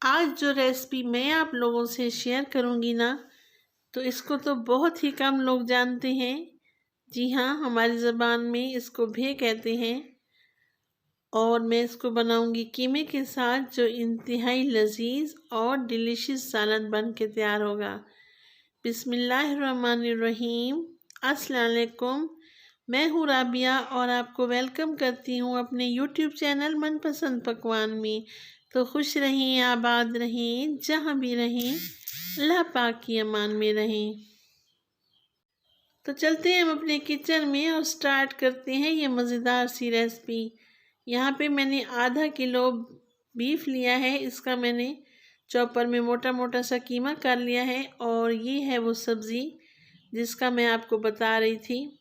आज जो रेसिपी मैं आप लोगों से शेयर करूंगी ना, तो इसको तो बहुत ही कम लोग जानते हैं। जी हाँ, हमारी ज़बान में इसको भे कहते हैं। और मैं इसको बनाऊंगी कीमे के साथ, जो इंतहाई लजीज और डिलीशियस सालन बन के तैयार होगा। बिस्मिल्लाहिर्रहमानिर्रहीम। अस्सलाम वालेकुम। मैं हूँ राबिया और आपको वेलकम करती हूँ अपने यूट्यूब चैनल मनपसंद पकवान में। तो खुश रहें, आबाद रहें, जहाँ भी रहें, अल्लाह पाक की अमान में रहें। तो चलते हैं हम अपने किचन में और स्टार्ट करते हैं ये मज़ेदार सी रेसिपी। यहाँ पे मैंने आधा किलो बीफ लिया है। इसका मैंने चॉपर में मोटा मोटा सा कीमा कर लिया है। और ये है वो सब्ज़ी जिसका मैं आपको बता रही थी।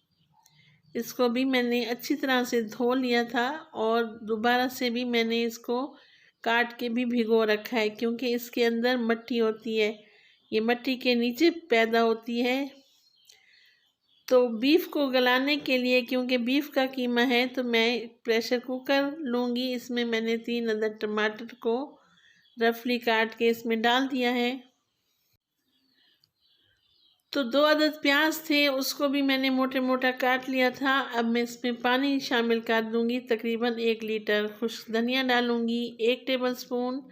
इसको भी मैंने अच्छी तरह से धो लिया था और दोबारा से भी मैंने इसको काट के भी भिगो रखा है, क्योंकि इसके अंदर मिट्टी होती है। ये मिट्टी के नीचे पैदा होती है। तो बीफ को गलाने के लिए, क्योंकि बीफ का कीमा है, तो मैं प्रेशर कुकर लूँगी। इसमें मैंने 3 अदद टमाटर को रफली काट के इसमें डाल दिया है। तो 2 अदद प्याज थे, उसको भी मैंने मोटे मोटा काट लिया था। अब मैं इसमें पानी शामिल कर दूंगी, तकरीबन 1 लीटर। खुश्क धनिया डालूंगी 1 टेबलस्पून,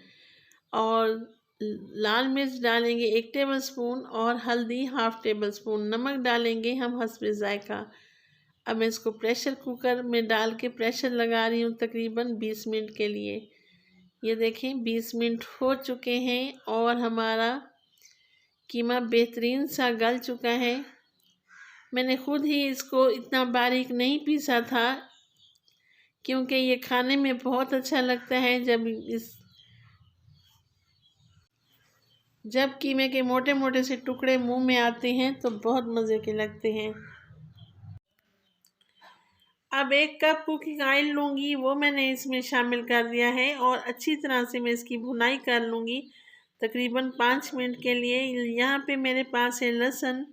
और लाल मिर्च डालेंगे 1 टेबलस्पून, और हल्दी 1/2 टेबलस्पून। नमक डालेंगे हम हस्बे जायका। अब मैं इसको प्रेशर कुकर में डाल के प्रेशर लगा रही हूँ तकरीबन 20 मिनट के लिए। ये देखें 20 मिनट हो चुके हैं और हमारा कीमा बेहतरीन सा गल चुका है। मैंने खुद ही इसको इतना बारीक नहीं पीसा था, क्योंकि ये खाने में बहुत अच्छा लगता है जब कीमे के मोटे मोटे से टुकड़े मुंह में आते हैं तो बहुत मज़े के लगते हैं। अब 1 कप कुकिंग ऑयल लूँगी, वो मैंने इसमें शामिल कर दिया है और अच्छी तरह से मैं इसकी भुनाई कर लूँगी तकरीबन 5 मिनट के लिए। यहाँ पे मेरे पास है लहसुन,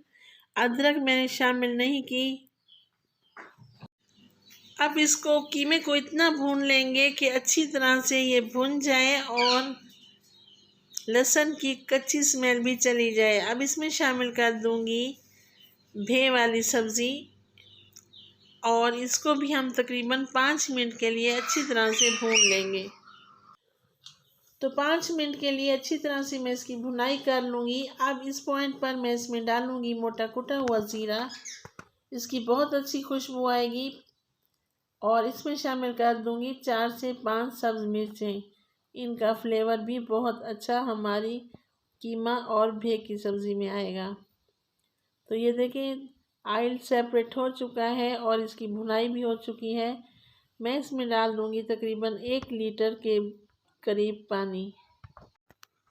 अदरक मैंने शामिल नहीं की। अब इसको कीमे को इतना भून लेंगे कि अच्छी तरह से ये भुन जाए और लहसुन की कच्ची स्मेल भी चली जाए। अब इसमें शामिल कर दूंगी भे वाली सब्ज़ी, और इसको भी हम तकरीबन 5 मिनट के लिए अच्छी तरह से भून लेंगे। तो 5 मिनट के लिए अच्छी तरह से मैं इसकी भुनाई कर लूँगी। अब इस पॉइंट पर मैं इसमें डालूँगी मोटा कुटा हुआ ज़ीरा। इसकी बहुत अच्छी खुशबू आएगी। और इसमें शामिल कर दूँगी 4 से 5 सब्ज़ मिर्चें। इनका फ्लेवर भी बहुत अच्छा हमारी कीमा और भे की सब्ज़ी में आएगा। तो ये देखें ऑयल सेपरेट हो चुका है और इसकी भुनाई भी हो चुकी है। मैं इसमें डाल दूँगी तकरीबन 1 लीटर के करीब पानी।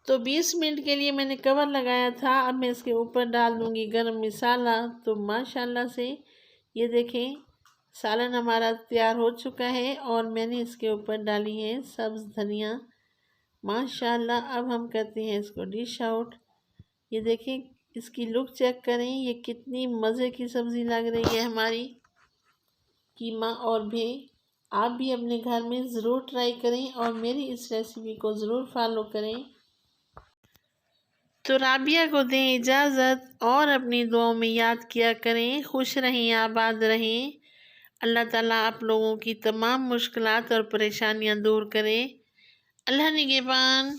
तो 20 मिनट के लिए मैंने कवर लगाया था। अब मैं इसके ऊपर डाल दूँगी गरम मसाला। तो माशाल्लाह से ये देखें सालन हमारा तैयार हो चुका है और मैंने इसके ऊपर डाली है सब्ज़ धनिया। माशाल्लाह। अब हम करते हैं इसको डिश आउट। ये देखें इसकी लुक चेक करें, ये कितनी मज़े की सब्ज़ी लग रही है हमारी कीमा और भे। आप भी अपने घर में ज़रूर ट्राई करें और मेरी इस रेसिपी को ज़रूर फॉलो करें। तो राबिया को दें इजाज़त और अपनी दुआओं में याद किया करें। खुश रहें, आबाद रहें। अल्लाह ताला आप लोगों की तमाम मुश्किलात और परेशानियां दूर करे। अल्लाह निगहबान।